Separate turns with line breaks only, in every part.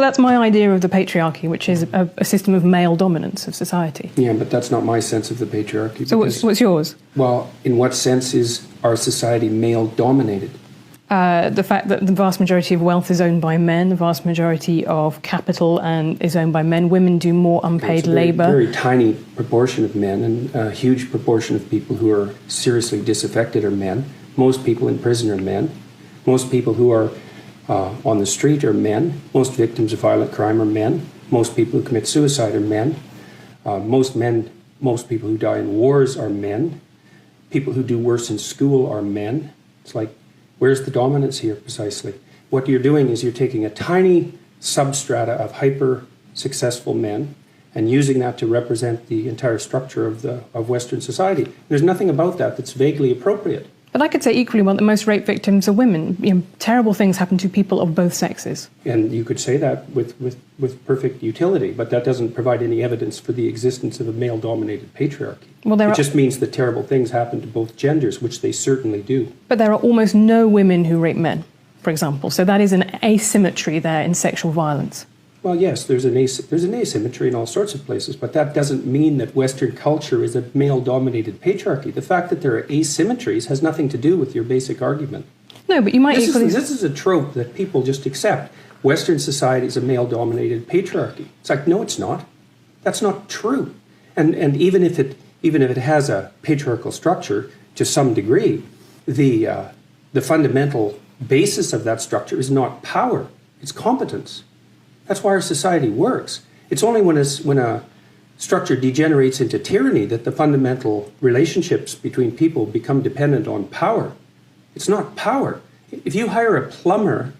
that's my idea of the patriarchy, which is a system of male dominance of society.
Yeah, but that's not my sense of the patriarchy.
So what's yours?
Well, in what sense is our society male-dominated?
The fact that the vast majority of wealth is owned by men, the vast majority of capital is owned by men. Women do more unpaid labour.
A very tiny proportion of men, and a huge proportion of people who are seriously disaffected are men. Most people in prison are men. Most people who are on the street are men. Most victims of violent crime are men. Most people who commit suicide are men. Most people who die in wars are men. People who do worse in school are men. It's like, where's the dominance here precisely? What you're doing is you're taking a tiny substrata of hyper-successful men and using that to represent the entire structure of Western society. There's nothing about that that's vaguely appropriate.
But I could say equally well that most rape victims are women. Terrible things happen to people of both sexes.
And you could say that with perfect utility, but that doesn't provide any evidence for the existence of a male-dominated patriarchy. Well, it just means that terrible things happen to both genders, which they certainly do.
But there are almost no women who rape men, for example. So that is an asymmetry there in sexual violence.
Well, yes, there's an asymmetry in all sorts of places, but that doesn't mean that Western culture is a male-dominated patriarchy. The fact that there are asymmetries has nothing to do with your basic argument.
No, but you might equally...
This is a trope that people just accept. Western society is a male-dominated patriarchy. It's like, no, it's not. That's not true. And even if it has a patriarchal structure to some degree, the fundamental basis of that structure is not power, it's competence. That's why our society works. It's only when a structure degenerates into tyranny that the fundamental relationships between people become dependent on power. It's not power. If you hire a plumber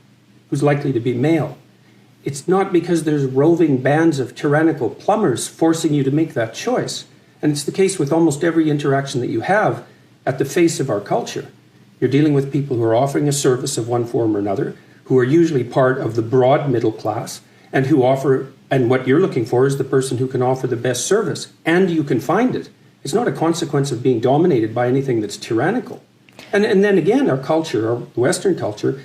who's likely to be male, it's not because there's roving bands of tyrannical plumbers forcing you to make that choice. And it's the case with almost every interaction that you have at the face of our culture. You're dealing with people who are offering a service of one form or another, who are usually part of the broad middle class, and what you're looking for is the person who can offer the best service, and you can find it. It's not a consequence of being dominated by anything that's tyrannical. And then again, our culture, our Western culture,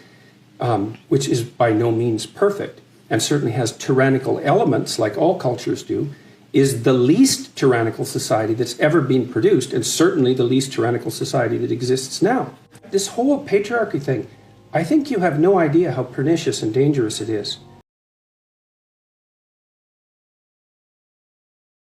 which is by no means perfect, and certainly has tyrannical elements like all cultures do, is the least tyrannical society that's ever been produced, and certainly the least tyrannical society that exists now. This whole patriarchy thing, I think you have no idea how pernicious and dangerous it is.